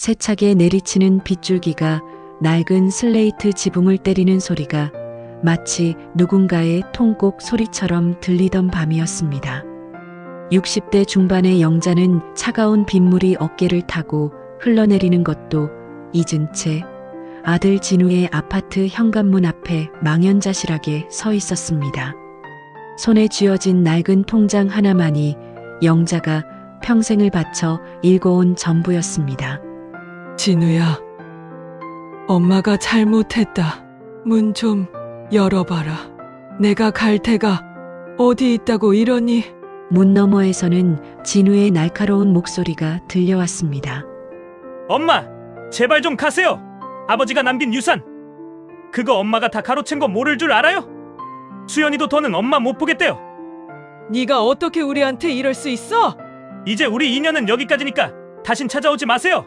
세차게 내리치는 빗줄기가 낡은 슬레이트 지붕을 때리는 소리가 마치 누군가의 통곡 소리처럼 들리던 밤이었습니다. 60대 중반의 영자는 차가운 빗물이 어깨를 타고 흘러내리는 것도 잊은 채 아들 진우의 아파트 현관문 앞에 망연자실하게 서 있었습니다. 손에 쥐어진 낡은 통장 하나만이 영자가 평생을 바쳐 읽어온 전부였습니다. 진우야, 엄마가 잘못했다. 문 좀 열어봐라. 내가 갈 테가 어디 있다고 이러니? 문 너머에서는 진우의 날카로운 목소리가 들려왔습니다. 엄마, 제발 좀 가세요. 아버지가 남긴 유산. 그거 엄마가 다 가로챈 거 모를 줄 알아요? 수연이도 더는 엄마 못 보겠대요. 네가 어떻게 우리한테 이럴 수 있어? 이제 우리 인연은 여기까지니까 다신 찾아오지 마세요.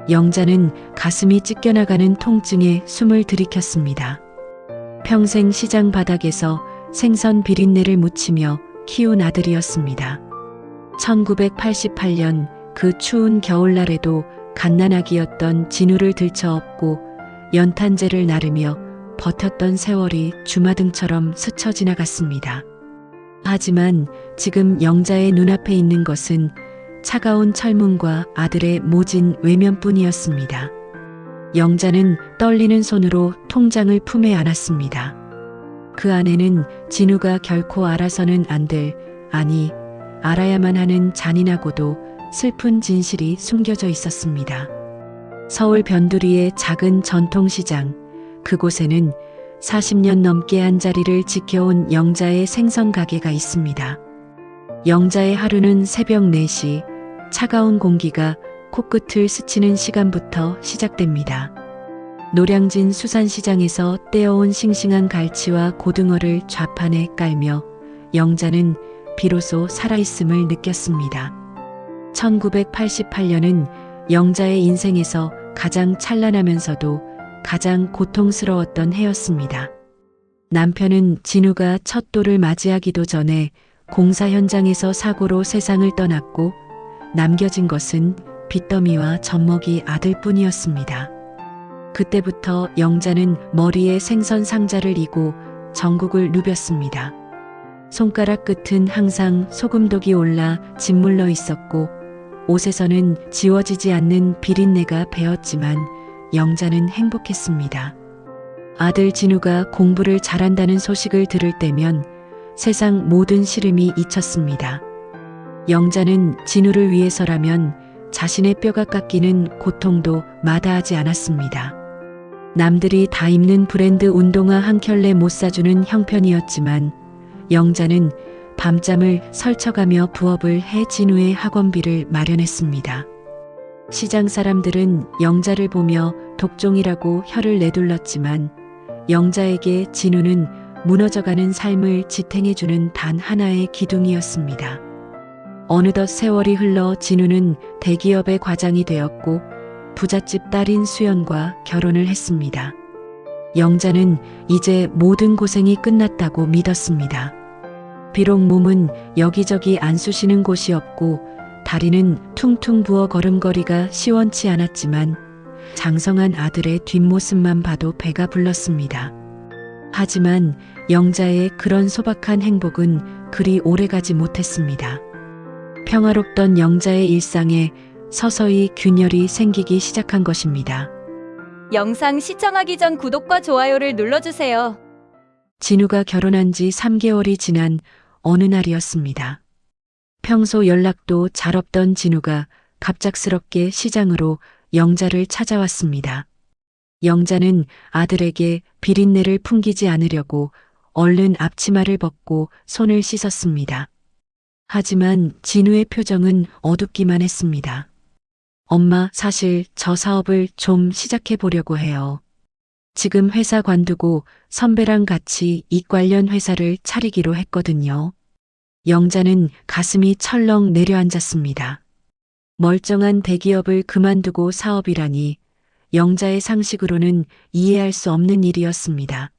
영자는 가슴이 찢겨나가는 통증에 숨을 들이켰습니다. 평생 시장 바닥에서 생선 비린내를 묻히며 키운 아들이었습니다. 1988년 그 추운 겨울날에도 갓난아기였던 진우를 들쳐업고 연탄재를 나르며 버텼던 세월이 주마등처럼 스쳐 지나갔습니다. 하지만 지금 영자의 눈앞에 있는 것은 차가운 철문과 아들의 모진 외면뿐이었습니다. 영자는 떨리는 손으로 통장을 품에 안았습니다. 그 안에는 진우가 결코 알아서는 안 될, 아니, 알아야만 하는 잔인하고도 슬픈 진실이 숨겨져 있었습니다. 서울 변두리의 작은 전통시장, 그곳에는 40년 넘게 한 자리를 지켜온 영자의 생선 가게가 있습니다. 영자의 하루는 새벽 4시, 차가운 공기가 코끝을 스치는 시간부터 시작됩니다. 노량진 수산시장에서 떼어온 싱싱한 갈치와 고등어를 좌판에 깔며 영자는 비로소 살아있음을 느꼈습니다. 1988년은 영자의 인생에서 가장 찬란하면서도 가장 고통스러웠던 해였습니다. 남편은 진우가 첫 돌을 맞이하기도 전에 공사 현장에서 사고로 세상을 떠났고 남겨진 것은 빚더미와 젖먹이 아들뿐이었습니다. 그때부터 영자는 머리에 생선 상자를 이고 전국을 누볐습니다. 손가락 끝은 항상 소금독이 올라 짓물러 있었고 옷에서는 지워지지 않는 비린내가 배었지만 영자는 행복했습니다. 아들 진우가 공부를 잘한다는 소식을 들을 때면 세상 모든 시름이 잊혔습니다. 영자는 진우를 위해서라면 자신의 뼈가 깎이는 고통도 마다하지 않았습니다. 남들이 다 입는 브랜드 운동화 한 켤레 못 사주는 형편이었지만 영자는 밤잠을 설쳐가며 부업을 해 진우의 학원비를 마련했습니다. 시장 사람들은 영자를 보며 독종이라고 혀를 내둘렀지만 영자에게 진우는 무너져가는 삶을 지탱해주는 단 하나의 기둥이었습니다. 어느덧 세월이 흘러 진우는 대기업의 과장이 되었고 부잣집 딸인 수연과 결혼을 했습니다. 영자는 이제 모든 고생이 끝났다고 믿었습니다. 비록 몸은 여기저기 안 쑤시는 곳이 없고 다리는 퉁퉁 부어 걸음걸이가 시원치 않았지만 장성한 아들의 뒷모습만 봐도 배가 불렀습니다. 하지만 영자의 그런 소박한 행복은 그리 오래가지 못했습니다. 평화롭던 영자의 일상에 서서히 균열이 생기기 시작한 것입니다. 영상 시청하기 전 구독과 좋아요를 눌러주세요. 진우가 결혼한 지 3개월이 지난 어느 날이었습니다. 평소 연락도 잘 없던 진우가 갑작스럽게 시장으로 영자를 찾아왔습니다. 영자는 아들에게 비린내를 풍기지 않으려고 얼른 앞치마를 벗고 손을 씻었습니다. 하지만 진우의 표정은 어둡기만 했습니다. 엄마, 사실 저 사업을 좀 시작해 보려고 해요. 지금 회사 관두고 선배랑 같이 이 관련 회사를 차리기로 했거든요. 영자는 가슴이 철렁 내려앉았습니다. 멀쩡한 대기업을 그만두고 사업이라니 영자의 상식으로는 이해할 수 없는 일이었습니다.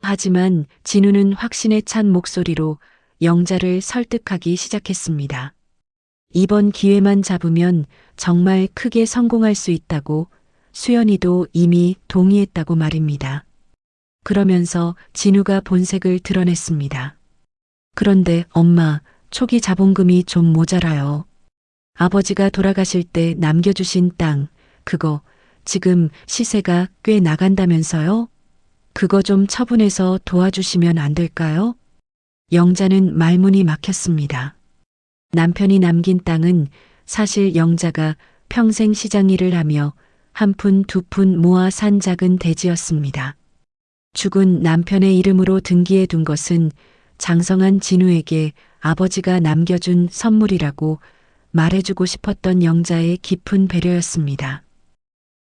하지만 진우는 확신에 찬 목소리로 영자를 설득하기 시작했습니다. 이번 기회만 잡으면 정말 크게 성공할 수 있다고 수연이도 이미 동의했다고 말입니다. 그러면서 진우가 본색을 드러냈습니다. 그런데 엄마, 초기 자본금이 좀 모자라요. 아버지가 돌아가실 때 남겨주신 땅, 그거 지금 시세가 꽤 나간다면서요? 그거 좀 처분해서 도와주시면 안 될까요? 영자는 말문이 막혔습니다. 남편이 남긴 땅은 사실 영자가 평생 시장 일을 하며 한 푼 두 푼 모아 산 작은 대지였습니다. 죽은 남편의 이름으로 등기해 둔 것은 장성한 진우에게 아버지가 남겨준 선물이라고 말해주고 싶었던 영자의 깊은 배려였습니다.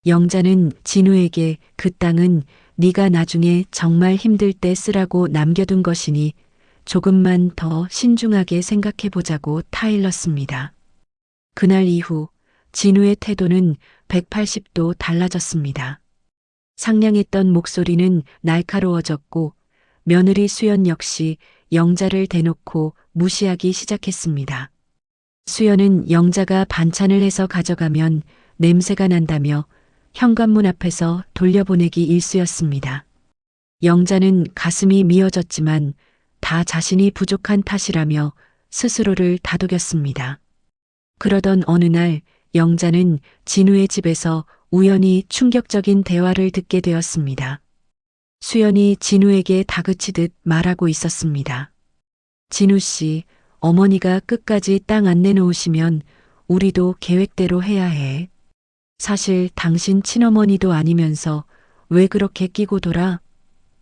영자는 진우에게 그 땅은 네가 나중에 정말 힘들 때 쓰라고 남겨둔 것이니 조금만 더 신중하게 생각해보자고 타일렀습니다. 그날 이후 진우의 태도는 180도 달라졌습니다. 상냥했던 목소리는 날카로워졌고 며느리 수연 역시 영자를 대놓고 무시하기 시작했습니다. 수연은 영자가 반찬을 해서 가져가면 냄새가 난다며 현관문 앞에서 돌려보내기 일쑤였습니다. 영자는 가슴이 미어졌지만 다 자신이 부족한 탓이라며 스스로를 다독였습니다. 그러던 어느 날 영자는 진우의 집에서 우연히 충격적인 대화를 듣게 되었습니다. 수연이 진우에게 다그치듯 말하고 있었습니다. 진우 씨, 어머니가 끝까지 땅 안 내놓으시면 우리도 계획대로 해야 해. 사실 당신 친어머니도 아니면서 왜 그렇게 끼고 돌아?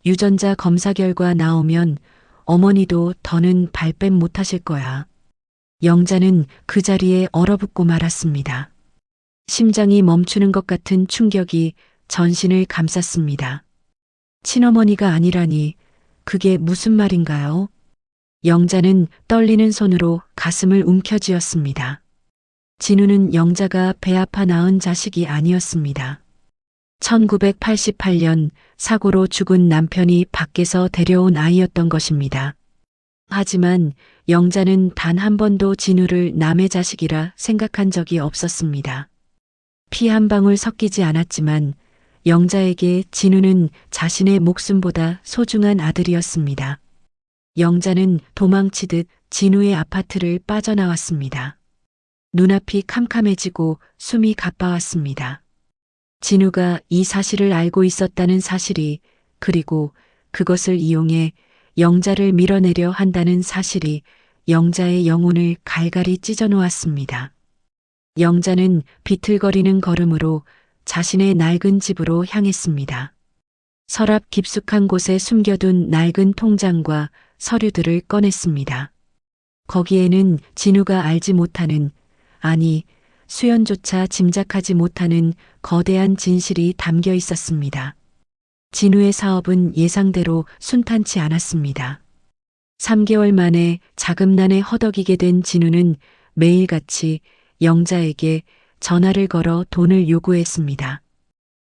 유전자 검사 결과 나오면 어머니도 더는 발뺌 못하실 거야. 영자는 그 자리에 얼어붙고 말았습니다. 심장이 멈추는 것 같은 충격이 전신을 감쌌습니다. 친어머니가 아니라니 그게 무슨 말인가요? 영자는 떨리는 손으로 가슴을 움켜쥐었습니다. 진우는 영자가 배 아파 낳은 자식이 아니었습니다. 1988년 사고로 죽은 남편이 밖에서 데려온 아이였던 것입니다. 하지만 영자는 단 한 번도 진우를 남의 자식이라 생각한 적이 없었습니다. 피 한 방울 섞이지 않았지만 영자에게 진우는 자신의 목숨보다 소중한 아들이었습니다. 영자는 도망치듯 진우의 아파트를 빠져나왔습니다. 눈앞이 캄캄해지고 숨이 가빠왔습니다. 진우가 이 사실을 알고 있었다는 사실이, 그리고 그것을 이용해 영자를 밀어내려 한다는 사실이 영자의 영혼을 갈갈이 찢어놓았습니다. 영자는 비틀거리는 걸음으로 자신의 낡은 집으로 향했습니다. 서랍 깊숙한 곳에 숨겨둔 낡은 통장과 서류들을 꺼냈습니다. 거기에는 진우가 알지 못하는, 아니, 수연조차 짐작하지 못하는 거대한 진실이 담겨 있었습니다. 진우의 사업은 예상대로 순탄치 않았습니다. 3개월 만에 자금난에 허덕이게 된 진우는 매일같이 영자에게 전화를 걸어 돈을 요구했습니다.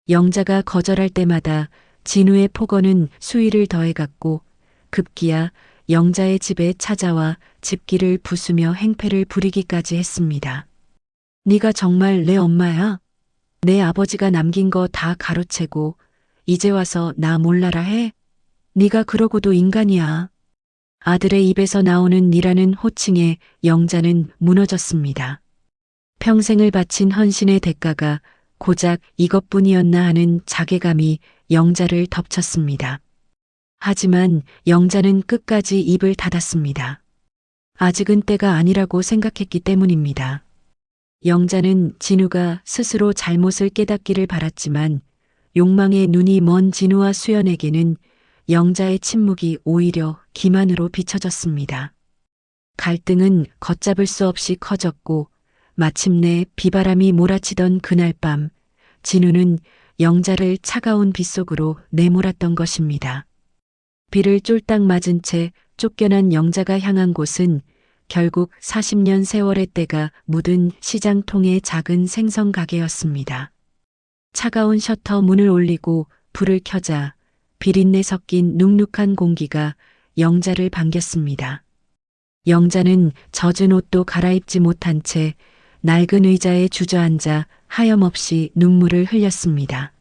영자가 거절할 때마다 진우의 폭언은 수위를 더해갔고 급기야 영자의 집에 찾아와 집기를 부수며 행패를 부리기까지 했습니다. 네가 정말 내 엄마야? 내 아버지가 남긴 거 다 가로채고 이제 와서 나 몰라라 해? 네가 그러고도 인간이야. 아들의 입에서 나오는 니라는 호칭에 영자는 무너졌습니다. 평생을 바친 헌신의 대가가 고작 이것뿐이었나 하는 자괴감이 영자를 덮쳤습니다. 하지만 영자는 끝까지 입을 닫았습니다. 아직은 때가 아니라고 생각했기 때문입니다. 영자는 진우가 스스로 잘못을 깨닫기를 바랐지만 욕망의 눈이 먼 진우와 수연에게는 영자의 침묵이 오히려 기만으로 비춰졌습니다. 갈등은 걷잡을 수 없이 커졌고 마침내 비바람이 몰아치던 그날 밤 진우는 영자를 차가운 빗속으로 내몰았던 것입니다. 비를 쫄딱 맞은 채 쫓겨난 영자가 향한 곳은 결국 40년 세월의 때가 묻은 시장통의 작은 생선 가게였습니다. 차가운 셔터 문을 올리고 불을 켜자 비린내 섞인 눅눅한 공기가 영자를 반겼습니다. 영자는 젖은 옷도 갈아입지 못한 채 낡은 의자에 주저앉아 하염없이 눈물을 흘렸습니다.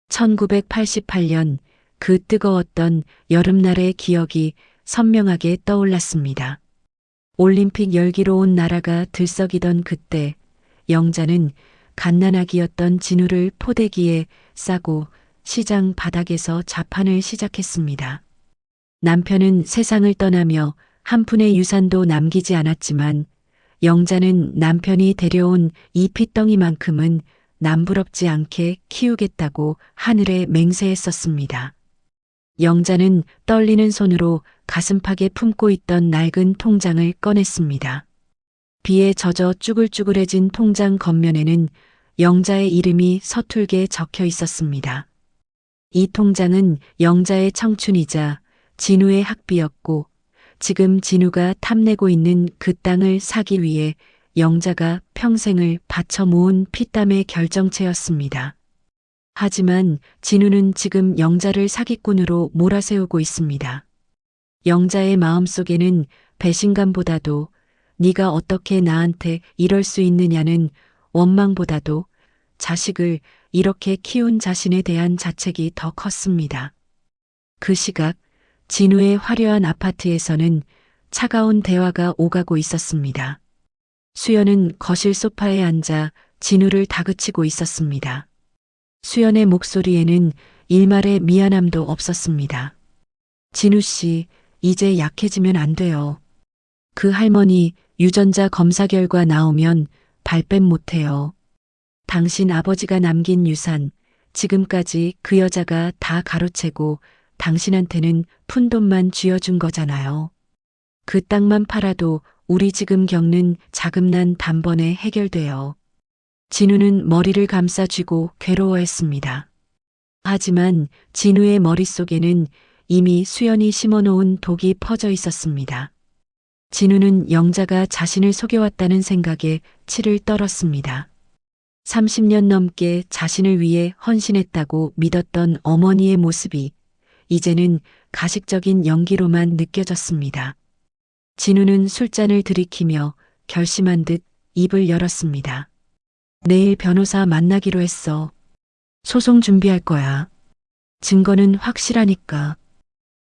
1988년 그 뜨거웠던 여름날의 기억이 선명하게 떠올랐습니다. 올림픽 열기로 온 나라가 들썩이던 그때 영자는 갓난아기였던 진우를 포대기에 싸고 시장 바닥에서 자판을 시작했습니다. 남편은 세상을 떠나며 한 푼의 유산도 남기지 않았지만 영자는 남편이 데려온 이 핏덩이만큼은 남부럽지 않게 키우겠다고 하늘에 맹세했었습니다. 영자는 떨리는 손으로 가슴팍에 품고 있던 낡은 통장을 꺼냈습니다. 비에 젖어 쭈글쭈글해진 통장 겉면에는 영자의 이름이 서툴게 적혀 있었습니다. 이 통장은 영자의 청춘이자 진우의 학비였고 지금 진우가 탐내고 있는 그 땅을 사기 위해 영자가 평생을 바쳐 모은 피땀의 결정체였습니다. 하지만 진우는 지금 영자를 사기꾼으로 몰아세우고 있습니다. 영자의 마음속에는 배신감보다도 네가 어떻게 나한테 이럴 수 있느냐는 원망보다도 자식을 이렇게 키운 자신에 대한 자책이 더 컸습니다. 그 시각 진우의 화려한 아파트에서는 차가운 대화가 오가고 있었습니다. 수연은 거실 소파에 앉아 진우를 다그치고 있었습니다. 수연의 목소리에는 일말의 미안함도 없었습니다. 진우 씨, 이제 약해지면 안 돼요. 그 할머니 유전자 검사 결과 나오면 발뺌 못해요. 당신 아버지가 남긴 유산, 지금까지 그 여자가 다 가로채고 당신한테는 푼돈만 쥐어준 거잖아요. 그 땅만 팔아도 우리 지금 겪는 자금난 단번에 해결돼요. 진우는 머리를 감싸 쥐고 괴로워했습니다. 하지만 진우의 머릿속에는 이미 수연이 심어놓은 독이 퍼져 있었습니다. 진우는 영자가 자신을 속여왔다는 생각에 치를 떨었습니다. 30년 넘게 자신을 위해 헌신했다고 믿었던 어머니의 모습이 이제는 가식적인 연기로만 느껴졌습니다. 진우는 술잔을 들이키며 결심한 듯 입을 열었습니다. 내일 변호사 만나기로 했어. 소송 준비할 거야. 증거는 확실하니까.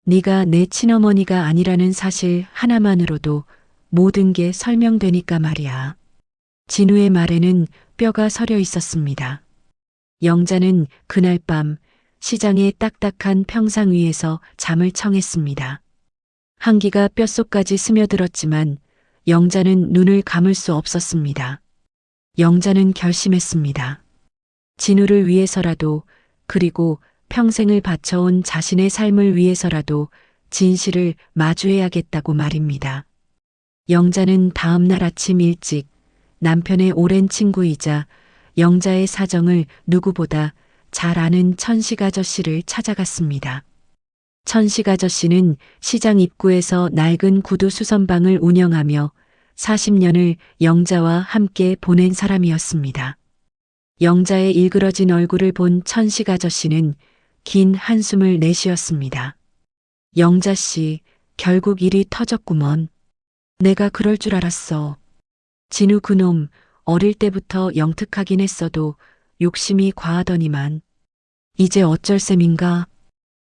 네가 내 친어머니가 아니라는 사실 하나만으로도 모든 게 설명되니까 말이야. 진우의 말에는 뼈가 서려 있었습니다. 영자는 그날 밤 시장의 딱딱한 평상 위에서 잠을 청했습니다. 한기가 뼛속까지 스며들었지만 영자는 눈을 감을 수 없었습니다. 영자는 결심했습니다. 진우를 위해서라도 그리고 평생을 바쳐온 자신의 삶을 위해서라도 진실을 마주해야겠다고 말입니다. 영자는 다음 날 아침 일찍 남편의 오랜 친구이자 영자의 사정을 누구보다 잘 아는 천식 아저씨를 찾아갔습니다. 천식 아저씨는 시장 입구에서 낡은 구두 수선방을 운영하며 40년을 영자와 함께 보낸 사람이었습니다. 영자의 일그러진 얼굴을 본 천식 아저씨는 긴 한숨을 내쉬었습니다. 영자 씨, 결국 일이 터졌구먼. 내가 그럴 줄 알았어. 진우 그놈 어릴 때부터 영특하긴 했어도 욕심이 과하더니만. 이제 어쩔 셈인가?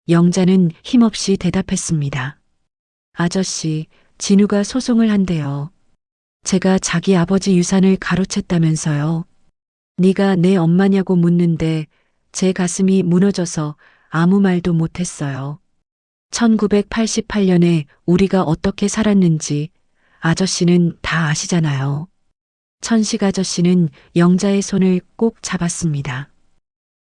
영자는 힘없이 대답했습니다. 아저씨, 진우가 소송을 한대요. 제가 자기 아버지 유산을 가로챘다면서요. 네가 내 엄마냐고 묻는데 제 가슴이 무너져서 아무 말도 못했어요. 1988년에 우리가 어떻게 살았는지 아저씨는 다 아시잖아요. 천식 아저씨는 영자의 손을 꼭 잡았습니다.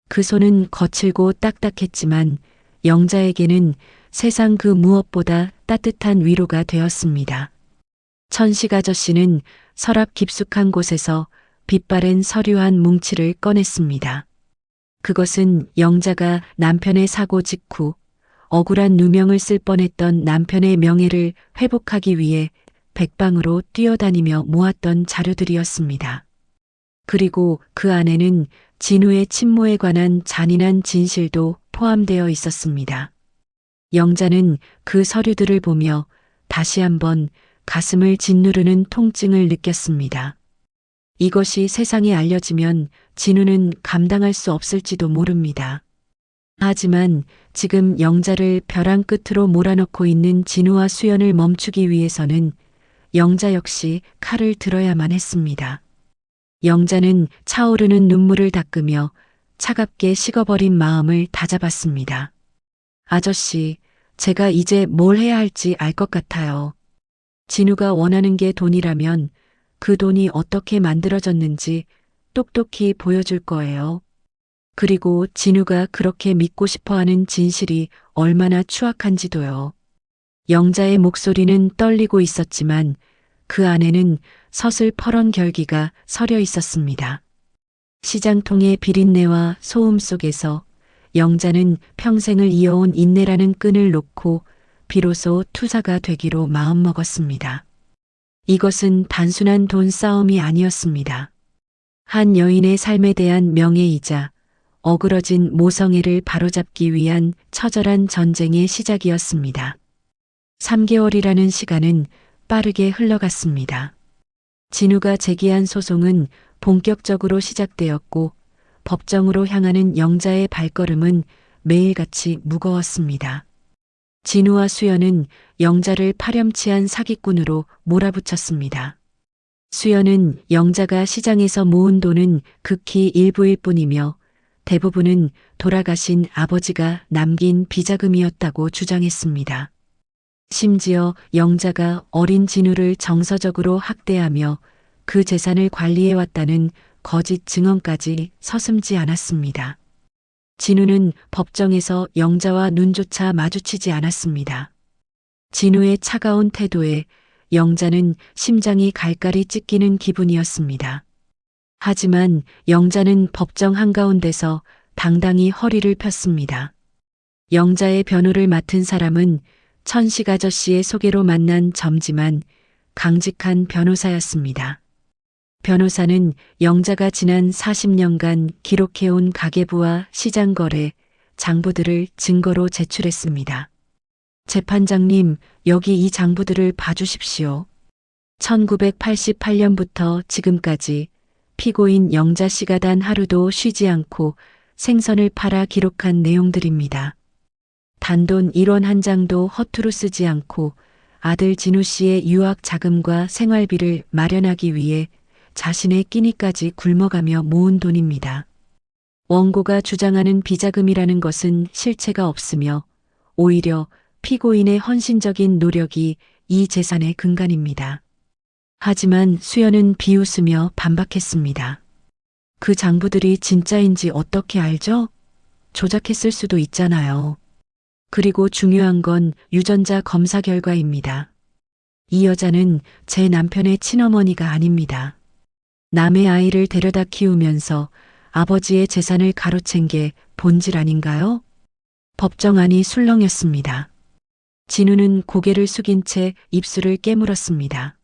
그 손은 거칠고 딱딱했지만 영자에게는 세상 그 무엇보다 따뜻한 위로가 되었습니다. 천식 아저씨는 서랍 깊숙한 곳에서 빛바랜 서류 한 뭉치를 꺼냈습니다. 그것은 영자가 남편의 사고 직후 억울한 누명을 쓸 뻔했던 남편의 명예를 회복하기 위해 백방으로 뛰어다니며 모았던 자료들이었습니다. 그리고 그 안에는 진우의 친모에 관한 잔인한 진실도 포함되어 있었습니다. 영자는 그 서류들을 보며 다시 한번 가슴을 짓누르는 통증을 느꼈습니다. 이것이 세상에 알려지면 진우는 감당할 수 없을지도 모릅니다. 하지만 지금 영자를 벼랑 끝으로 몰아넣고 있는 진우와 수연을 멈추기 위해서는 영자 역시 칼을 들어야만 했습니다. 영자는 차오르는 눈물을 닦으며 차갑게 식어버린 마음을 다잡았습니다. 아저씨, 제가 이제 뭘 해야 할지 알 것 같아요. 진우가 원하는 게 돈이라면 그 돈이 어떻게 만들어졌는지 똑똑히 보여줄 거예요. 그리고 진우가 그렇게 믿고 싶어하는 진실이 얼마나 추악한지도요. 영자의 목소리는 떨리고 있었지만 그 안에는 서슬퍼런 결기가 서려 있었습니다. 시장통의 비린내와 소음 속에서 영자는 평생을 이어온 인내라는 끈을 놓고 비로소 투사가 되기로 마음먹었습니다. 이것은 단순한 돈 싸움이 아니었습니다. 한 여인의 삶에 대한 명예이자 어그러진 모성애를 바로잡기 위한 처절한 전쟁의 시작이었습니다. 3개월이라는 시간은 빠르게 흘러갔습니다. 진우가 제기한 소송은 본격적으로 시작되었고 법정으로 향하는 영자의 발걸음은 매일같이 무거웠습니다. 진우와 수연은 영자를 파렴치한 사기꾼으로 몰아붙였습니다. 수연은 영자가 시장에서 모은 돈은 극히 일부일 뿐이며 대부분은 돌아가신 아버지가 남긴 비자금이었다고 주장했습니다. 심지어 영자가 어린 진우를 정서적으로 학대하며 그 재산을 관리해왔다는 거짓 증언까지 서슴지 않았습니다. 진우는 법정에서 영자와 눈조차 마주치지 않았습니다. 진우의 차가운 태도에 영자는 심장이 갈갈이 찢기는 기분이었습니다. 하지만 영자는 법정 한가운데서 당당히 허리를 폈습니다. 영자의 변호를 맡은 사람은 천식 아저씨의 소개로 만난 점지만 강직한 변호사였습니다. 변호사는 영자가 지난 40년간 기록해온 가계부와 시장거래, 장부들을 증거로 제출했습니다. 재판장님, 여기 이 장부들을 봐주십시오. 1988년부터 지금까지 피고인 영자 씨가 단 하루도 쉬지 않고 생선을 팔아 기록한 내용들입니다. 단돈 1원 한 장도 허투루 쓰지 않고 아들 진우 씨의 유학 자금과 생활비를 마련하기 위해 자신의 끼니까지 굶어가며 모은 돈입니다. 원고가 주장하는 비자금이라는 것은 실체가 없으며 오히려 피고인의 헌신적인 노력이 이 재산의 근간입니다. 하지만 수연은 비웃으며 반박했습니다. 그 장부들이 진짜인지 어떻게 알죠? 조작했을 수도 있잖아요. 그리고 중요한 건 유전자 검사 결과입니다. 이 여자는 제 남편의 친어머니가 아닙니다. 남의 아이를 데려다 키우면서 아버지의 재산을 가로챈 게 본질 아닌가요? 법정 안이 술렁였습니다. 진우는 고개를 숙인 채 입술을 깨물었습니다.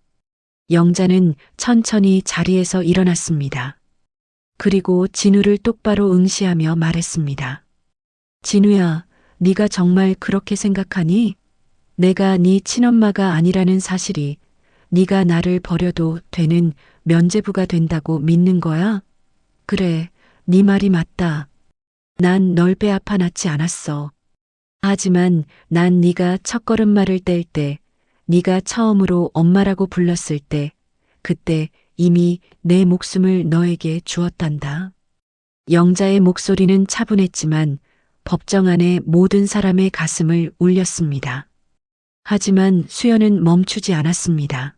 영자는 천천히 자리에서 일어났습니다. 그리고 진우를 똑바로 응시하며 말했습니다. 진우야, 네가 정말 그렇게 생각하니? 내가 네 친엄마가 아니라는 사실이 네가 나를 버려도 되는 면죄부가 된다고 믿는 거야? 그래, 네 말이 맞다. 난 널 빼앗아 낳지 않았어. 하지만 난 네가 첫걸음마를 뗄 때, 네가 처음으로 엄마라고 불렀을 때, 그때 이미 내 목숨을 너에게 주었단다. 영자의 목소리는 차분했지만 법정 안의 모든 사람의 가슴을 울렸습니다. 하지만 수연은 멈추지 않았습니다.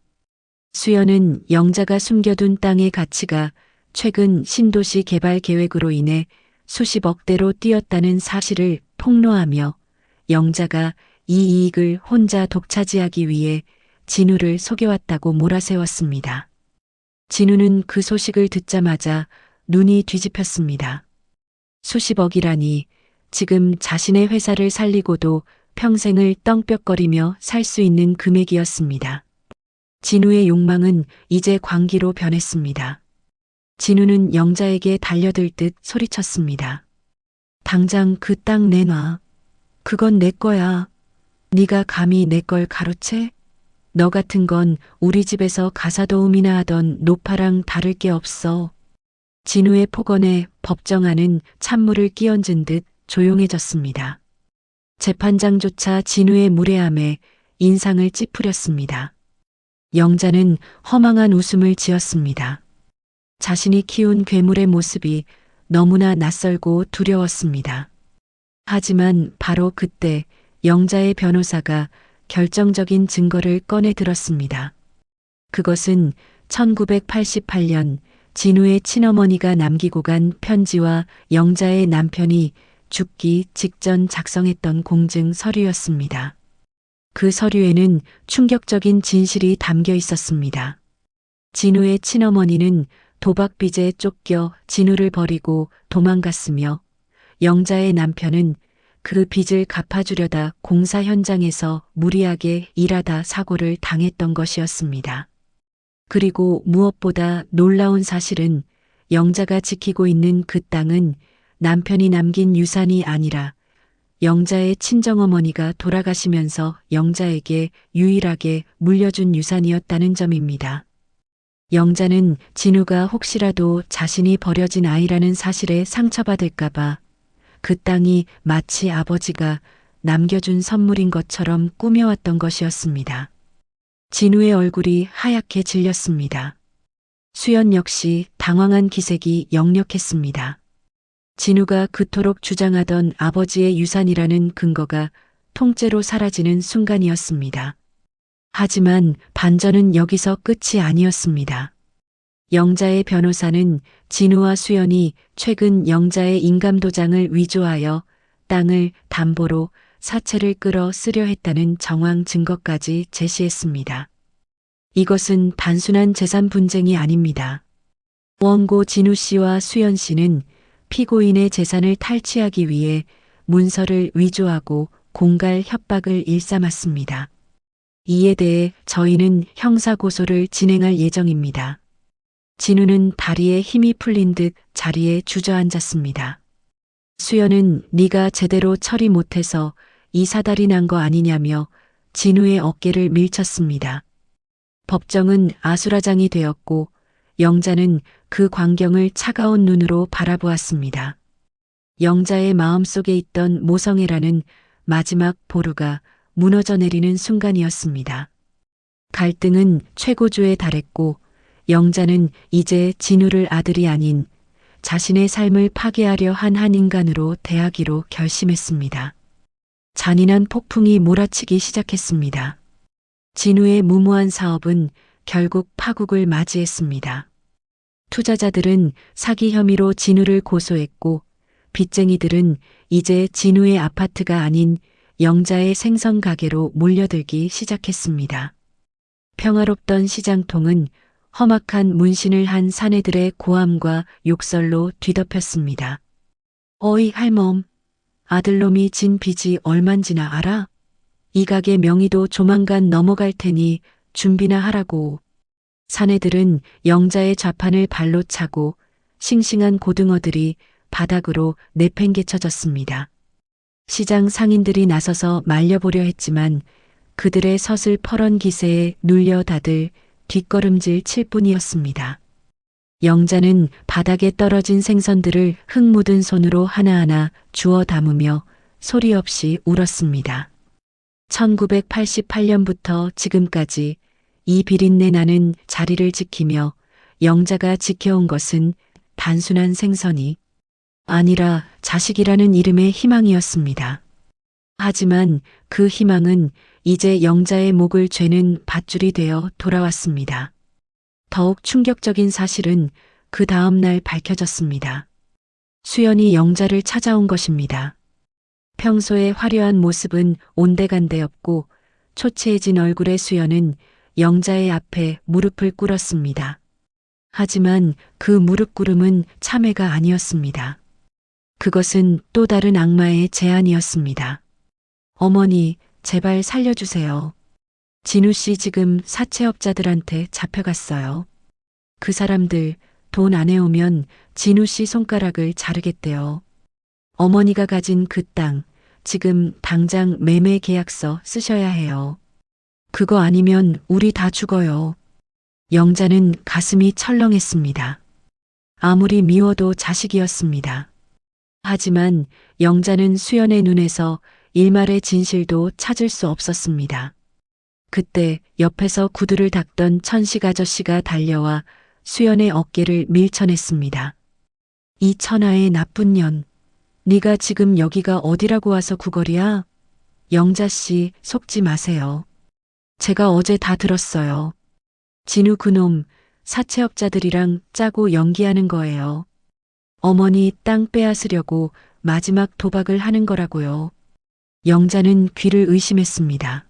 수연은 영자가 숨겨둔 땅의 가치가 최근 신도시 개발 계획으로 인해 수십억대로 뛰었다는 사실을 폭로하며 영자가 이 이익을 혼자 독차지하기 위해 진우를 속여왔다고 몰아세웠습니다. 진우는 그 소식을 듣자마자 눈이 뒤집혔습니다. 수십억이라니 지금 자신의 회사를 살리고도 평생을 떵벽거리며 살 수 있는 금액이었습니다. 진우의 욕망은 이제 광기로 변했습니다. 진우는 영자에게 달려들 듯 소리쳤습니다. 당장 그 땅 내놔. 그건 내 거야. 네가 감히 내 걸 가로채? 너 같은 건 우리 집에서 가사도우미나 하던 노파랑 다를 게 없어. 진우의 폭언에 법정안은 찬물을 끼얹은 듯 조용해졌습니다. 재판장조차 진우의 무례함에 인상을 찌푸렸습니다. 영자는 허망한 웃음을 지었습니다. 자신이 키운 괴물의 모습이 너무나 낯설고 두려웠습니다. 하지만 바로 그때 영자의 변호사가 결정적인 증거를 꺼내 들었습니다. 그것은 1988년 진우의 친어머니가 남기고 간 편지와 영자의 남편이 죽기 직전 작성했던 공증 서류였습니다. 그 서류에는 충격적인 진실이 담겨 있었습니다. 진우의 친어머니는 도박빚에 쫓겨 진우를 버리고 도망갔으며 영자의 남편은 그 빚을 갚아주려다 공사 현장에서 무리하게 일하다 사고를 당했던 것이었습니다. 그리고 무엇보다 놀라운 사실은 영자가 지키고 있는 그 땅은 남편이 남긴 유산이 아니라 영자의 친정어머니가 돌아가시면서 영자에게 유일하게 물려준 유산이었다는 점입니다. 영자는 진우가 혹시라도 자신이 버려진 아이라는 사실에 상처받을까봐 그 땅이 마치 아버지가 남겨준 선물인 것처럼 꾸며왔던 것이었습니다. 진우의 얼굴이 하얗게 질렸습니다. 수연 역시 당황한 기색이 역력했습니다. 진우가 그토록 주장하던 아버지의 유산이라는 근거가 통째로 사라지는 순간이었습니다. 하지만 반전은 여기서 끝이 아니었습니다. 영자의 변호사는 진우와 수연이 최근 영자의 인감도장을 위조하여 땅을 담보로 사채를 끌어 쓰려 했다는 정황 증거까지 제시했습니다. 이것은 단순한 재산 분쟁이 아닙니다. 원고 진우 씨와 수연 씨는 피고인의 재산을 탈취하기 위해 문서를 위조하고 공갈 협박을 일삼았습니다. 이에 대해 저희는 형사고소를 진행할 예정입니다. 진우는 다리에 힘이 풀린 듯 자리에 주저앉았습니다. 수연은 네가 제대로 처리 못해서 이 사달이 난 거 아니냐며 진우의 어깨를 밀쳤습니다. 법정은 아수라장이 되었고 영자는 그 광경을 차가운 눈으로 바라보았습니다. 영자의 마음속에 있던 모성애라는 마지막 보루가 무너져 내리는 순간이었습니다. 갈등은 최고조에 달했고 영자는 이제 진우를 아들이 아닌 자신의 삶을 파괴하려 한 인간으로 대하기로 결심했습니다. 잔인한 폭풍이 몰아치기 시작했습니다. 진우의 무모한 사업은 결국 파국을 맞이했습니다. 투자자들은 사기 혐의로 진우를 고소했고 빚쟁이들은 이제 진우의 아파트가 아닌 영자의 생선 가게로 몰려들기 시작했습니다. 평화롭던 시장통은 험악한 문신을 한 사내들의 고함과 욕설로 뒤덮였습니다. 어이 할멈, 아들놈이 진 빚이 얼만지나 알아? 이 가게 명의도 조만간 넘어갈 테니 준비나 하라고. 사내들은 영자의 좌판을 발로 차고 싱싱한 고등어들이 바닥으로 내팽개쳐졌습니다. 시장 상인들이 나서서 말려보려 했지만 그들의 서슬퍼런 기세에 눌려 다들 뒷걸음질 칠 뿐이었습니다. 영자는 바닥에 떨어진 생선들을 흙 묻은 손으로 하나하나 주워 담으며 소리 없이 울었습니다. 1988년부터 지금까지 이 비린내 나는 자리를 지키며 영자가 지켜온 것은 단순한 생선이 아니라 자식이라는 이름의 희망이었습니다. 하지만 그 희망은 이제 영자의 목을 죄는 밧줄이 되어 돌아왔습니다. 더욱 충격적인 사실은 그 다음 날 밝혀졌습니다. 수연이 영자를 찾아온 것입니다. 평소의 화려한 모습은 온데간데없고 초췌해진 얼굴의 수연은 영자의 앞에 무릎을 꿇었습니다. 하지만 그 무릎 꿇음은 참회가 아니었습니다. 그것은 또 다른 악마의 제안이었습니다. 어머니, 제발 살려주세요. 진우 씨 지금 사채업자들한테 잡혀갔어요. 그 사람들 돈 안 해오면 진우 씨 손가락을 자르겠대요. 어머니가 가진 그 땅, 지금 당장 매매 계약서 쓰셔야 해요. 그거 아니면 우리 다 죽어요. 영자는 가슴이 철렁했습니다. 아무리 미워도 자식이었습니다. 하지만 영자는 수연의 눈에서 일말의 진실도 찾을 수 없었습니다. 그때 옆에서 구두를 닦던 천식 아저씨가 달려와 수연의 어깨를 밀쳐냈습니다. 이 천하의 나쁜 년, 네가 지금 여기가 어디라고 와서 구걸이야? 영자 씨, 속지 마세요. 제가 어제 다 들었어요. 진우 그놈 사채업자들이랑 짜고 연기하는 거예요. 어머니 땅 빼앗으려고 마지막 도박을 하는 거라고요. 영자는 귀를 의심했습니다.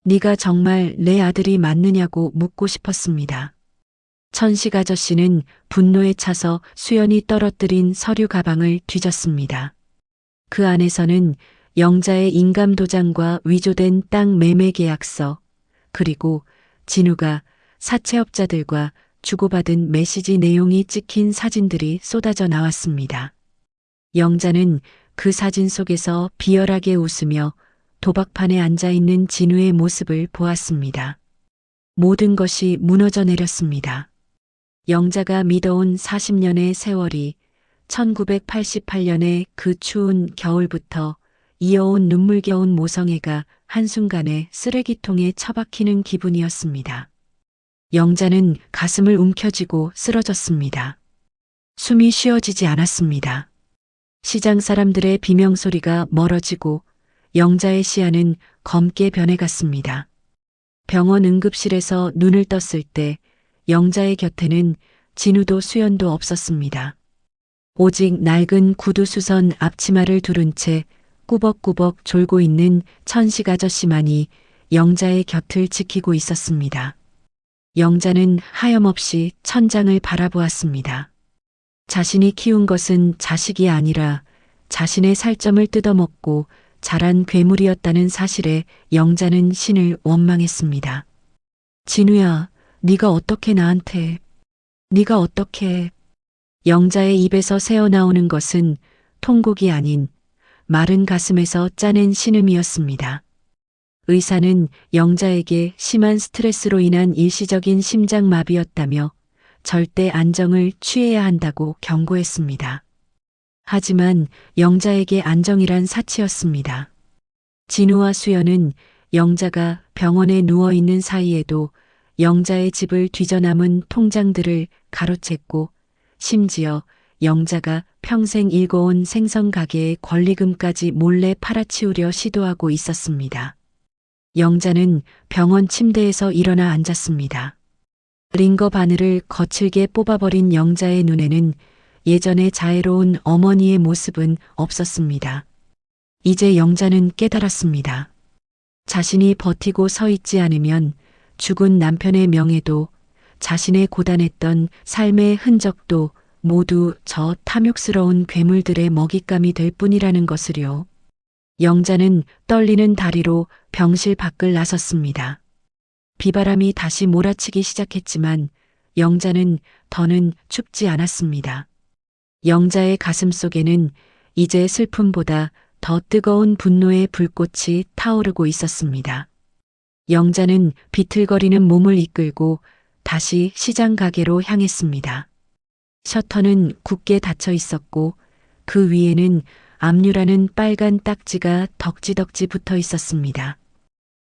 네가 정말 내 아들이 맞느냐고 묻고 싶었습니다. 천식 아저씨는 분노에 차서 수연이 떨어뜨린 서류 가방을 뒤졌습니다. 그 안에서는 영자의 인감 도장과 위조된 땅 매매 계약서, 그리고 진우가 사채업자들과 주고받은 메시지 내용이 찍힌 사진들이 쏟아져 나왔습니다. 영자는 그 사진 속에서 비열하게 웃으며 도박판에 앉아 있는 진우의 모습을 보았습니다. 모든 것이 무너져 내렸습니다. 영자가 믿어온 40년의 세월이 1988년의 그 추운 겨울부터 이어온 눈물겨운 모성애가 한순간에 쓰레기통에 처박히는 기분이었습니다. 영자는 가슴을 움켜쥐고 쓰러졌습니다. 숨이 쉬어지지 않았습니다. 시장 사람들의 비명소리가 멀어지고 영자의 시야는 검게 변해갔습니다. 병원 응급실에서 눈을 떴을 때 영자의 곁에는 진우도 수연도 없었습니다. 오직 낡은 구두수선 앞치마를 두른 채 꾸벅꾸벅 졸고 있는 천식 아저씨만이 영자의 곁을 지키고 있었습니다. 영자는 하염없이 천장을 바라보았습니다. 자신이 키운 것은 자식이 아니라 자신의 살점을 뜯어먹고 자란 괴물이었다는 사실에 영자는 신을 원망했습니다. 진우야, 네가 어떻게 나한테... 네가 어떻게... 영자의 입에서 새어나오는 것은 통곡이 아닌 마른 가슴에서 짜낸 신음이었습니다. 의사는 영자에게 심한 스트레스로 인한 일시적인 심장마비였다며 절대 안정을 취해야 한다고 경고했습니다. 하지만 영자에게 안정이란 사치였습니다. 진우와 수연은 영자가 병원에 누워있는 사이에도 영자의 집을 뒤져남은 통장들을 가로챘고 심지어 영자가 평생 일궈온 생선 가게의 권리금까지 몰래 팔아치우려 시도하고 있었습니다. 영자는 병원 침대에서 일어나 앉았습니다. 링거 바늘을 거칠게 뽑아버린 영자의 눈에는 예전의 자애로운 어머니의 모습은 없었습니다. 이제 영자는 깨달았습니다. 자신이 버티고 서 있지 않으면 죽은 남편의 명예도 자신의 고단했던 삶의 흔적도 모두 저 탐욕스러운 괴물들의 먹잇감이 될 뿐이라는 것을요. 영자는 떨리는 다리로 병실 밖을 나섰습니다. 비바람이 다시 몰아치기 시작했지만 영자는 더는 춥지 않았습니다. 영자의 가슴 속에는 이제 슬픔보다 더 뜨거운 분노의 불꽃이 타오르고 있었습니다. 영자는 비틀거리는 몸을 이끌고 다시 시장 가게로 향했습니다. 셔터는 굳게 닫혀 있었고 그 위에는 압류라는 빨간 딱지가 덕지덕지 붙어 있었습니다.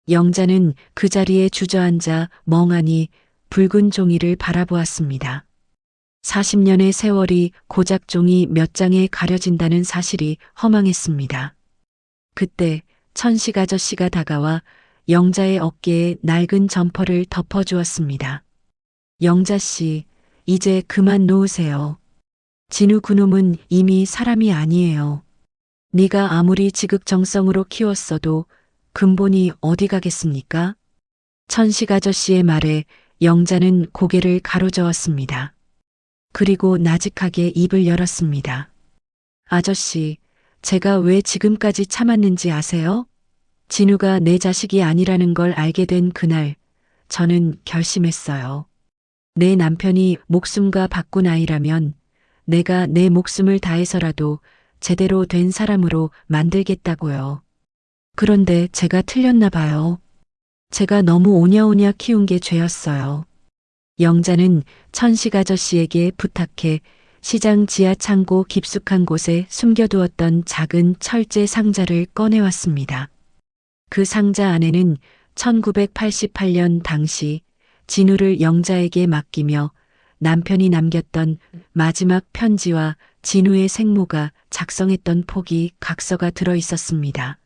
영자는 그 자리에 주저앉아 멍하니 붉은 종이를 바라보았습니다. 40년의 세월이 고작 종이 몇 장에 가려진다는 사실이 허망했습니다. 그때 천식 아저씨가 다가와 영자의 어깨에 낡은 점퍼를 덮어주었습니다. 영자 씨, 이제 그만 놓으세요. 진우 그놈은 이미 사람이 아니에요. 네가 아무리 지극정성으로 키웠어도 근본이 어디 가겠습니까? 천식 아저씨의 말에 영자는 고개를 가로저었습니다. 그리고 나직하게 입을 열었습니다. 아저씨, 제가 왜 지금까지 참았는지 아세요? 진우가 내 자식이 아니라는 걸 알게 된 그날, 저는 결심했어요. 내 남편이 목숨과 바꾼 아이라면 내가 내 목숨을 다해서라도 제대로 된 사람으로 만들겠다고요. 그런데 제가 틀렸나 봐요. 제가 너무 오냐오냐 키운 게 죄였어요. 영자는 천식 아저씨에게 부탁해 시장 지하 창고 깊숙한 곳에 숨겨두었던 작은 철제 상자를 꺼내왔습니다. 그 상자 안에는 1988년 당시 진우를 영자에게 맡기며 남편이 남겼던 마지막 편지와 진우의 생모가 작성했던 포기 각서가 들어 있었습니다.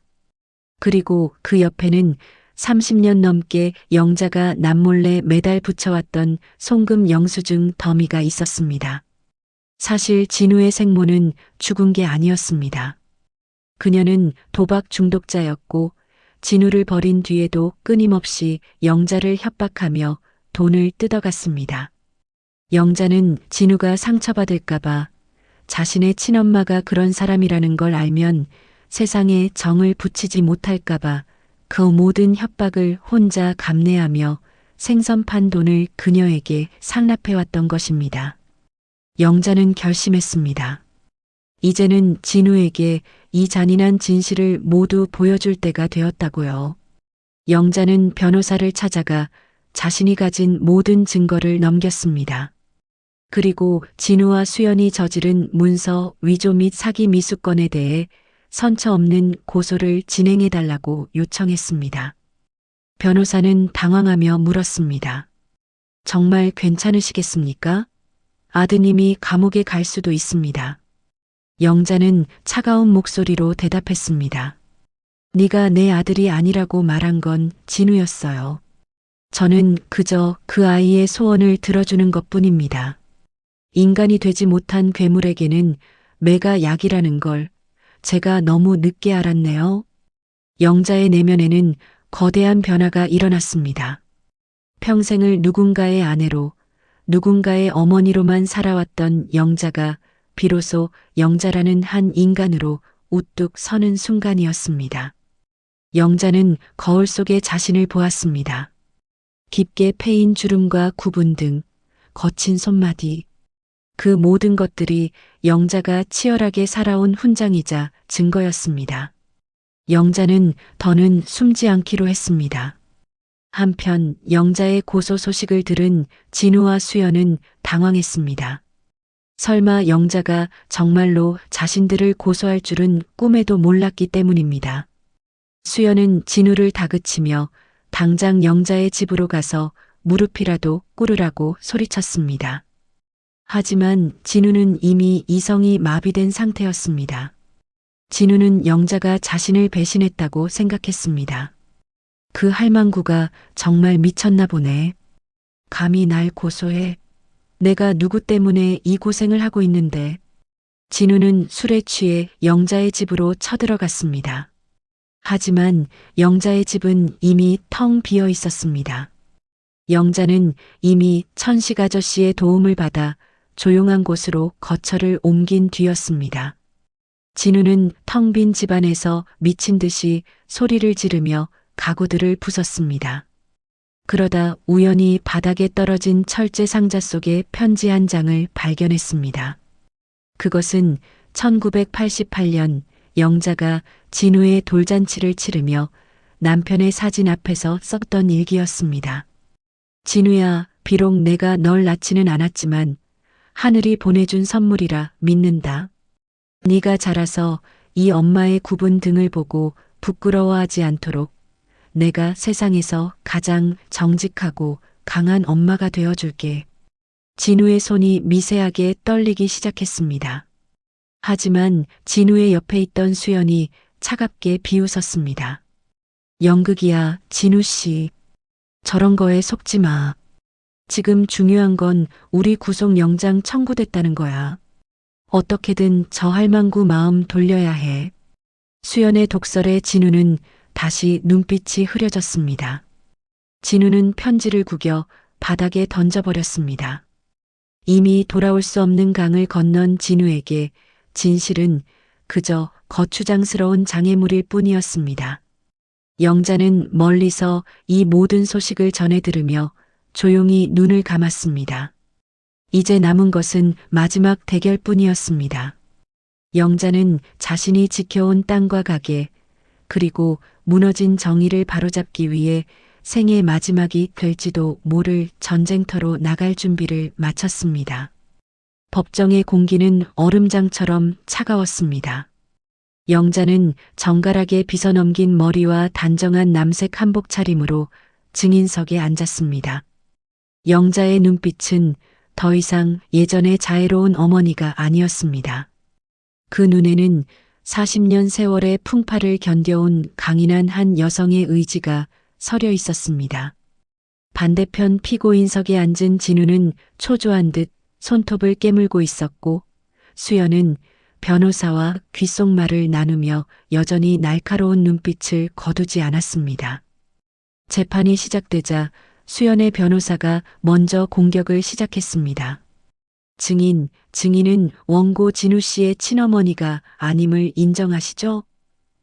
그리고 그 옆에는 30년 넘게 영자가 남몰래 매달 붙여왔던 송금 영수증 더미가 있었습니다. 사실 진우의 생모는 죽은 게 아니었습니다. 그녀는 도박 중독자였고 진우를 버린 뒤에도 끊임없이 영자를 협박하며 돈을 뜯어갔습니다. 영자는 진우가 상처받을까봐 자신의 친엄마가 그런 사람이라는 걸 알면 세상에 정을 붙이지 못할까봐 그 모든 협박을 혼자 감내하며 생선 판 돈을 그녀에게 상납해왔던 것입니다. 영자는 결심했습니다. 이제는 진우에게 이 잔인한 진실을 모두 보여줄 때가 되었다고요. 영자는 변호사를 찾아가 자신이 가진 모든 증거를 넘겼습니다. 그리고 진우와 수연이 저지른 문서 위조 및 사기 미수건에 대해 선처 없는 고소를 진행해달라고 요청했습니다. 변호사는 당황하며 물었습니다. 정말 괜찮으시겠습니까? 아드님이 감옥에 갈 수도 있습니다. 영자는 차가운 목소리로 대답했습니다. 네가 내 아들이 아니라고 말한 건 진우였어요. 저는 그저 그 아이의 소원을 들어주는 것뿐입니다. 인간이 되지 못한 괴물에게는 매가 약이라는 걸 제가 너무 늦게 알았네요. 영자의 내면에는 거대한 변화가 일어났습니다. 평생을 누군가의 아내로, 누군가의 어머니로만 살아왔던 영자가 비로소 영자라는 한 인간으로 우뚝 서는 순간이었습니다. 영자는 거울 속에 자신을 보았습니다. 깊게 패인 주름과 구분 등 거친 손마디, 그 모든 것들이 영자가 치열하게 살아온 훈장이자 증거였습니다. 영자는 더는 숨지 않기로 했습니다. 한편 영자의 고소 소식을 들은 진우와 수연은 당황했습니다. 설마 영자가 정말로 자신들을 고소할 줄은 꿈에도 몰랐기 때문입니다. 수연은 진우를 다그치며 당장 영자의 집으로 가서 무릎이라도 꿇으라고 소리쳤습니다. 하지만 진우는 이미 이성이 마비된 상태였습니다. 진우는 영자가 자신을 배신했다고 생각했습니다. 그 할망구가 정말 미쳤나 보네. 감히 날 고소해. 내가 누구 때문에 이 고생을 하고 있는데. 진우는 술에 취해 영자의 집으로 쳐들어갔습니다. 하지만 영자의 집은 이미 텅 비어 있었습니다. 영자는 이미 천식 아저씨의 도움을 받아 조용한 곳으로 거처를 옮긴 뒤였습니다. 진우는 텅 빈 집안에서 미친 듯이 소리를 지르며 가구들을 부쉈습니다. 그러다 우연히 바닥에 떨어진 철제 상자 속에 편지 한 장을 발견했습니다. 그것은 1988년 영자가 진우의 돌잔치를 치르며 남편의 사진 앞에서 썼던 일기였습니다. 진우야, 비록 내가 널 낳지는 않았지만 하늘이 보내준 선물이라 믿는다. 네가 자라서 이 엄마의 굽은 등을 보고 부끄러워하지 않도록 내가 세상에서 가장 정직하고 강한 엄마가 되어줄게. 진우의 손이 미세하게 떨리기 시작했습니다. 하지만 진우의 옆에 있던 수연이 차갑게 비웃었습니다. 연극이야, 진우 씨. 저런 거에 속지 마. 지금 중요한 건 우리 구속영장 청구됐다는 거야. 어떻게든 저 할망구 마음 돌려야 해. 수연의 독설에 진우는 다시 눈빛이 흐려졌습니다. 진우는 편지를 구겨 바닥에 던져버렸습니다. 이미 돌아올 수 없는 강을 건넌 진우에게 진실은 그저 거추장스러운 장애물일 뿐이었습니다. 영자는 멀리서 이 모든 소식을 전해 들으며 조용히 눈을 감았습니다. 이제 남은 것은 마지막 대결뿐이었습니다. 영자는 자신이 지켜온 땅과 가게, 그리고 무너진 정의를 바로잡기 위해 생애 마지막이 될지도 모를 전쟁터로 나갈 준비를 마쳤습니다. 법정의 공기는 얼음장처럼 차가웠습니다. 영자는 정갈하게 빗어넘긴 머리와 단정한 남색 한복 차림으로 증인석에 앉았습니다. 영자의 눈빛은 더 이상 예전의 자애로운 어머니가 아니었습니다. 그 눈에는 40년 세월의 풍파를 견뎌온 강인한 한 여성의 의지가 서려 있었습니다. 반대편 피고인석에 앉은 진우는 초조한 듯 손톱을 깨물고 있었고, 수연은 변호사와 귓속말을 나누며 여전히 날카로운 눈빛을 거두지 않았습니다. 재판이 시작되자 수연의 변호사가 먼저 공격을 시작했습니다. 증인은 원고 진우 씨의 친어머니가 아님을 인정하시죠?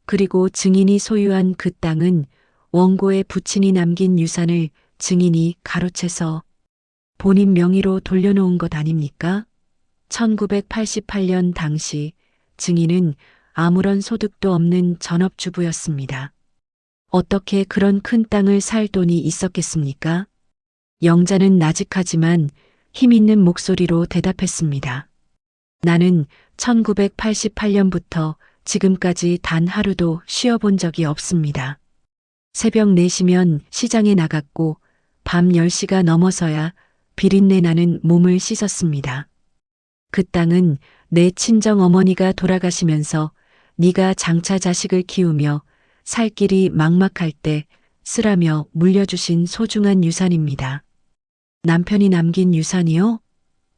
그리고 증인이 소유한 그 땅은 원고의 부친이 남긴 유산을 증인이 가로채서 본인 명의로 돌려놓은 것 아닙니까? 1988년 당시 증인은 아무런 소득도 없는 전업주부였습니다. 어떻게 그런 큰 땅을 살 돈이 있었겠습니까? 영자는 나직하지만 힘있는 목소리로 대답했습니다. 나는 1988년부터 지금까지 단 하루도 쉬어본 적이 없습니다. 새벽 4시면 시장에 나갔고 밤 10시가 넘어서야 비린내 나는 몸을 씻었습니다. 그 땅은 내 친정 어머니가 돌아가시면서 네가 장차 자식을 키우며 살 길이 막막할 때 쓰라며 물려주신 소중한 유산입니다. 남편이 남긴 유산이요?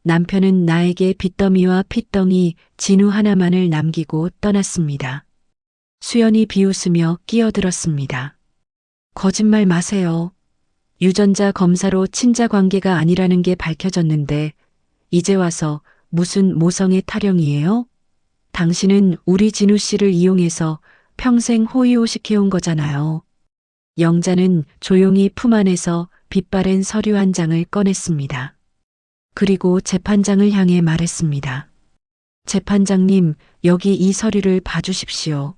남편은 나에게 빚더미와 핏덩이 진우 하나만을 남기고 떠났습니다. 수연이 비웃으며 끼어들었습니다. 거짓말 마세요. 유전자 검사로 친자 관계가 아니라는 게 밝혀졌는데 이제 와서 무슨 모성의 타령이에요? 당신은 우리 진우 씨를 이용해서 평생 호의호식해온 거잖아요. 영자는 조용히 품 안에서 빛바랜 서류 한 장을 꺼냈습니다. 그리고 재판장을 향해 말했습니다. 재판장님, 여기 이 서류를 봐주십시오.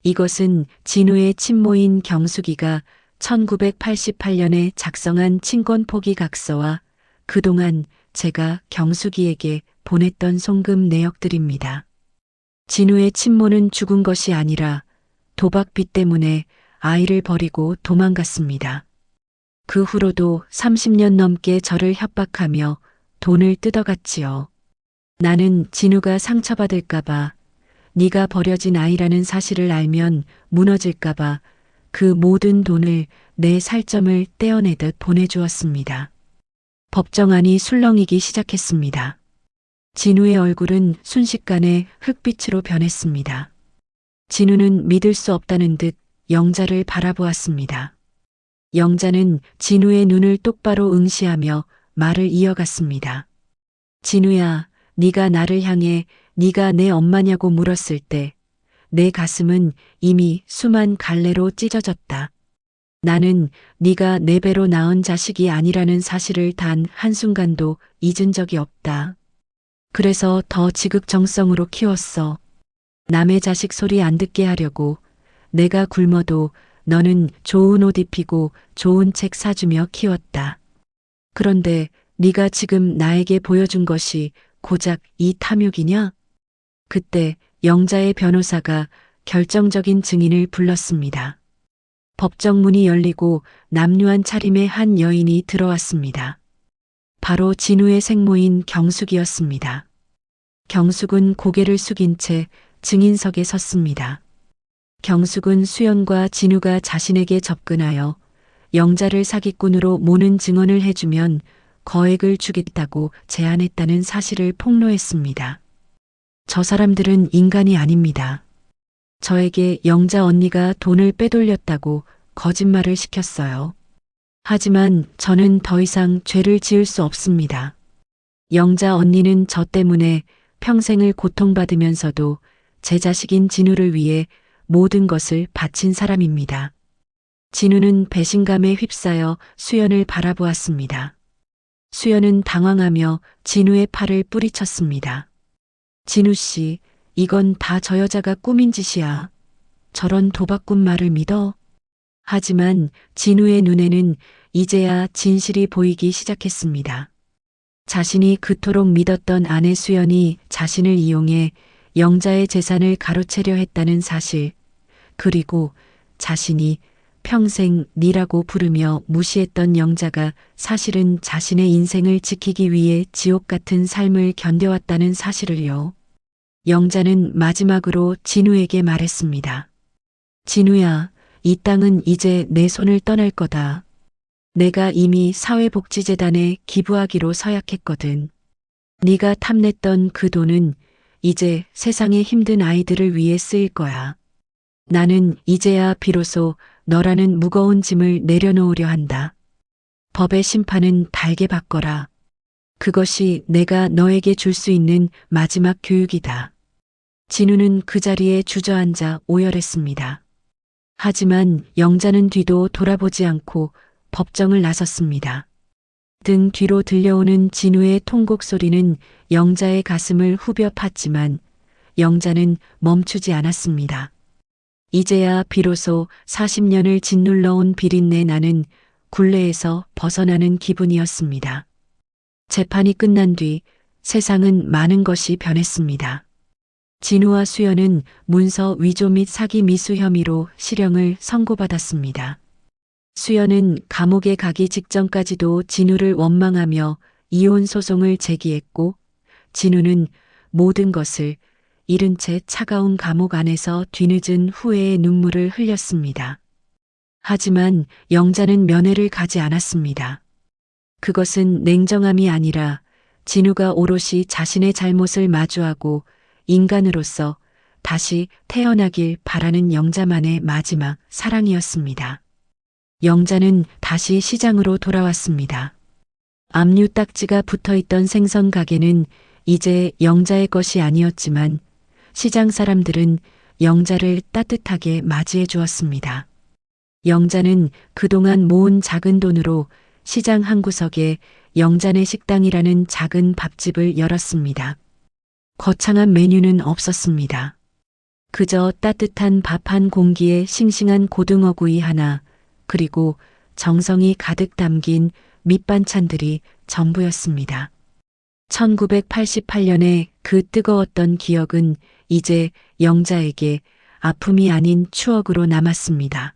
이것은 진우의 친모인 경숙이가 1988년에 작성한 친권 포기 각서와 그동안 제가 경숙이에게 보냈던 송금 내역들입니다. 진우의 친모는 죽은 것이 아니라 도박빚 때문에 아이를 버리고 도망갔습니다. 그 후로도 30년 넘게 저를 협박하며 돈을 뜯어갔지요. 나는 진우가 상처받을까봐, 네가 버려진 아이라는 사실을 알면 무너질까봐 그 모든 돈을 내 살점을 떼어내듯 보내주었습니다. 법정안이 술렁이기 시작했습니다. 진우의 얼굴은 순식간에 흑빛으로 변했습니다. 진우는 믿을 수 없다는 듯 영자를 바라보았습니다. 영자는 진우의 눈을 똑바로 응시하며 말을 이어갔습니다. 진우야, 네가 나를 향해 네가 내 엄마냐고 물었을 때 내 가슴은 이미 수만 갈래로 찢어졌다. 나는 네가 내 배로 낳은 자식이 아니라는 사실을 단 한순간도 잊은 적이 없다. 그래서 더 지극정성으로 키웠어. 남의 자식 소리 안 듣게 하려고. 내가 굶어도 너는 좋은 옷 입히고 좋은 책 사주며 키웠다. 그런데 네가 지금 나에게 보여준 것이 고작 이 탐욕이냐? 그때 영자의 변호사가 결정적인 증인을 불렀습니다. 법정 문이 열리고 남루한 차림의 한 여인이 들어왔습니다. 바로 진우의 생모인 경숙이었습니다. 경숙은 고개를 숙인 채 증인석에 섰습니다. 경숙은 수연과 진우가 자신에게 접근하여 영자를 사기꾼으로 모는 증언을 해주면 거액을 주겠다고 제안했다는 사실을 폭로했습니다. 저 사람들은 인간이 아닙니다. 저에게 영자 언니가 돈을 빼돌렸다고 거짓말을 시켰어요. 하지만 저는 더 이상 죄를 지을 수 없습니다. 영자 언니는 저 때문에 평생을 고통받으면서도 제 자식인 진우를 위해 모든 것을 바친 사람입니다. 진우는 배신감에 휩싸여 수연을 바라보았습니다. 수연은 당황하며 진우의 팔을 뿌리쳤습니다. 진우 씨, 이건 다 저 여자가 꾸민 짓이야. 저런 도박꾼 말을 믿어? 하지만 진우의 눈에는 이제야 진실이 보이기 시작했습니다. 자신이 그토록 믿었던 아내 수연이 자신을 이용해 영자의 재산을 가로채려 했다는 사실, 그리고 자신이 평생 니라고 부르며 무시했던 영자가 사실은 자신의 인생을 지키기 위해 지옥 같은 삶을 견뎌왔다는 사실을요. 영자는 마지막으로 진우에게 말했습니다. 진우야, 이 땅은 이제 내 손을 떠날 거다. 내가 이미 사회복지재단에 기부하기로 서약했거든. 네가 탐냈던 그 돈은 이제 세상의 힘든 아이들을 위해 쓰일 거야. 나는 이제야 비로소 너라는 무거운 짐을 내려놓으려 한다. 법의 심판은 달게 받거라. 그것이 내가 너에게 줄 수 있는 마지막 교육이다. 진우는 그 자리에 주저앉아 오열했습니다. 하지만 영자는 뒤도 돌아보지 않고 법정을 나섰습니다. 등 뒤로 들려오는 진우의 통곡 소리는 영자의 가슴을 후벼 팠지만 영자는 멈추지 않았습니다. 이제야 비로소 40년을 짓눌러온 비린내 나는 굴레에서 벗어나는 기분이었습니다. 재판이 끝난 뒤 세상은 많은 것이 변했습니다. 진우와 수연은 문서 위조 및 사기 미수 혐의로 실형을 선고받았습니다. 수연은 감옥에 가기 직전까지도 진우를 원망하며 이혼 소송을 제기했고, 진우는 모든 것을 잃은 채 차가운 감옥 안에서 뒤늦은 후회의 눈물을 흘렸습니다. 하지만 영자는 면회를 가지 않았습니다. 그것은 냉정함이 아니라 진우가 오롯이 자신의 잘못을 마주하고 인간으로서 다시 태어나길 바라는 영자만의 마지막 사랑이었습니다. 영자는 다시 시장으로 돌아왔습니다. 압류 딱지가 붙어있던 생선 가게는 이제 영자의 것이 아니었지만 시장 사람들은 영자를 따뜻하게 맞이해 주었습니다. 영자는 그동안 모은 작은 돈으로 시장 한 구석에 영자네 식당이라는 작은 밥집을 열었습니다. 거창한 메뉴는 없었습니다. 그저 따뜻한 밥 한 공기에 싱싱한 고등어구이 하나, 그리고 정성이 가득 담긴 밑반찬들이 전부였습니다. 1988년에 그 뜨거웠던 기억은 이제 영자에게 아픔이 아닌 추억으로 남았습니다.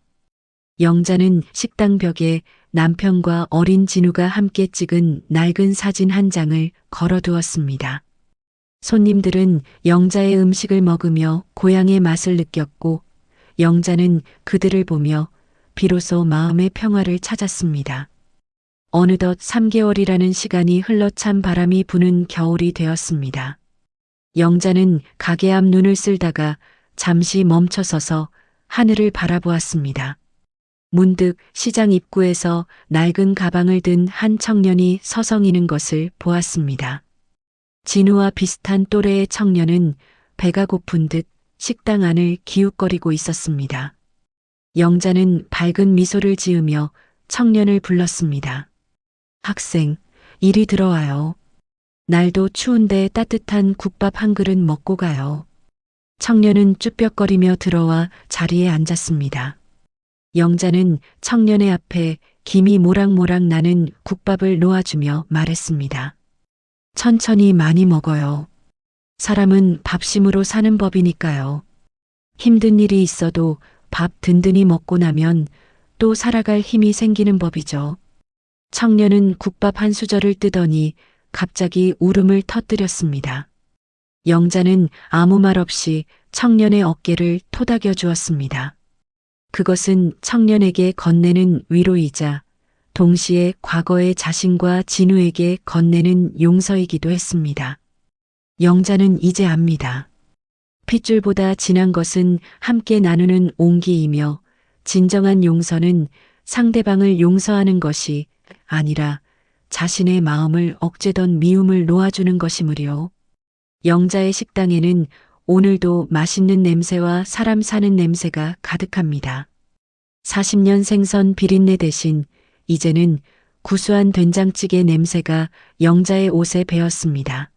영자는 식당 벽에 남편과 어린 진우가 함께 찍은 낡은 사진 한 장을 걸어두었습니다. 손님들은 영자의 음식을 먹으며 고향의 맛을 느꼈고, 영자는 그들을 보며 비로소 마음의 평화를 찾았습니다. 어느덧 3개월이라는 시간이 흘러 찬 바람이 부는 겨울이 되었습니다. 영자는 가게 앞 눈을 쓸다가 잠시 멈춰서서 하늘을 바라보았습니다. 문득 시장 입구에서 낡은 가방을 든 한 청년이 서성이는 것을 보았습니다. 진우와 비슷한 또래의 청년은 배가 고픈 듯 식당 안을 기웃거리고 있었습니다. 영자는 밝은 미소를 지으며 청년을 불렀습니다. 학생, 이리 들어와요. 날도 추운데 따뜻한 국밥 한 그릇 먹고 가요. 청년은 쭈뼛거리며 들어와 자리에 앉았습니다. 영자는 청년의 앞에 김이 모락모락 나는 국밥을 놓아주며 말했습니다. 천천히 많이 먹어요. 사람은 밥심으로 사는 법이니까요. 힘든 일이 있어도 밥 든든히 먹고 나면 또 살아갈 힘이 생기는 법이죠. 청년은 국밥 한 수저를 뜨더니 갑자기 울음을 터뜨렸습니다. 영자는 아무 말 없이 청년의 어깨를 토닥여 주었습니다. 그것은 청년에게 건네는 위로이자 동시에 과거의 자신과 진우에게 건네는 용서이기도 했습니다. 영자는 이제 압니다. 핏줄보다 진한 것은 함께 나누는 온기이며 진정한 용서는 상대방을 용서하는 것이 아니라 자신의 마음을 억제던 미움을 놓아주는 것이므려. 영자의 식당에는 오늘도 맛있는 냄새와 사람 사는 냄새가 가득합니다. 40년 생선 비린내 대신 이제는 구수한 된장찌개 냄새가 영자의 옷에 배었습니다.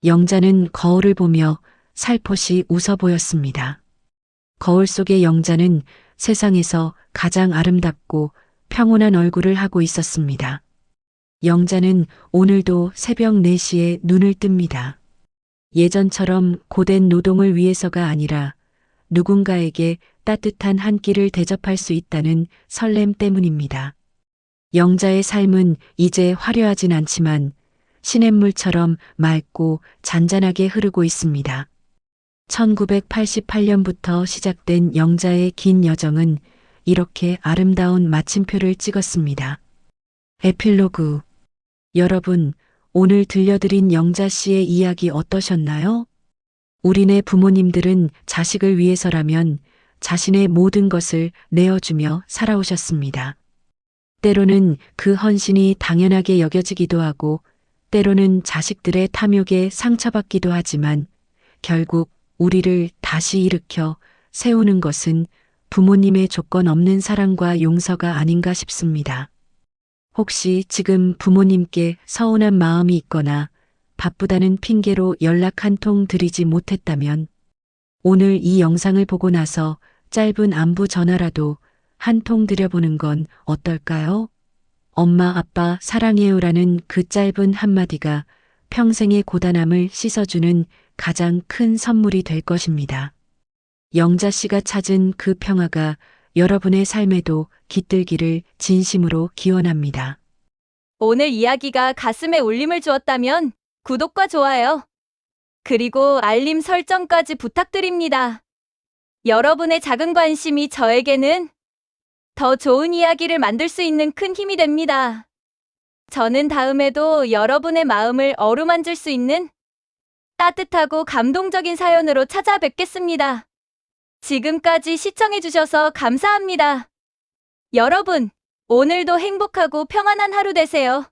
영자는 거울을 보며 살포시 웃어 보였습니다. 거울 속의 영자는 세상에서 가장 아름답고 평온한 얼굴을 하고 있었습니다. 영자는 오늘도 새벽 4시에 눈을 뜹니다. 예전처럼 고된 노동을 위해서가 아니라 누군가에게 따뜻한 한 끼를 대접할 수 있다는 설렘 때문입니다. 영자의 삶은 이제 화려하진 않지만 시냇물처럼 맑고 잔잔하게 흐르고 있습니다. 1988년부터 시작된 영자의 긴 여정은 이렇게 아름다운 마침표를 찍었습니다. 에필로그. 여러분, 오늘 들려드린 영자 씨의 이야기 어떠셨나요? 우리네 부모님들은 자식을 위해서라면 자신의 모든 것을 내어주며 살아오셨습니다. 때로는 그 헌신이 당연하게 여겨지기도 하고 때로는 자식들의 탐욕에 상처받기도 하지만 결국 우리를 다시 일으켜 세우는 것은 부모님의 조건 없는 사랑과 용서가 아닌가 싶습니다. 혹시 지금 부모님께 서운한 마음이 있거나 바쁘다는 핑계로 연락 한 통 드리지 못했다면 오늘 이 영상을 보고 나서 짧은 안부 전화라도 한 통 드려보는 건 어떨까요? 엄마, 아빠, 사랑해요라는 그 짧은 한마디가 평생의 고단함을 씻어주는 가장 큰 선물이 될 것입니다. 영자 씨가 찾은 그 평화가 여러분의 삶에도 깃들기를 진심으로 기원합니다. 오늘 이야기가 가슴에 울림을 주었다면 구독과 좋아요, 그리고 알림 설정까지 부탁드립니다. 여러분의 작은 관심이 저에게는 더 좋은 이야기를 만들 수 있는 큰 힘이 됩니다. 저는 다음에도 여러분의 마음을 어루만질 수 있는 따뜻하고 감동적인 사연으로 찾아뵙겠습니다. 지금까지 시청해주셔서 감사합니다. 여러분, 오늘도 행복하고 평안한 하루 되세요.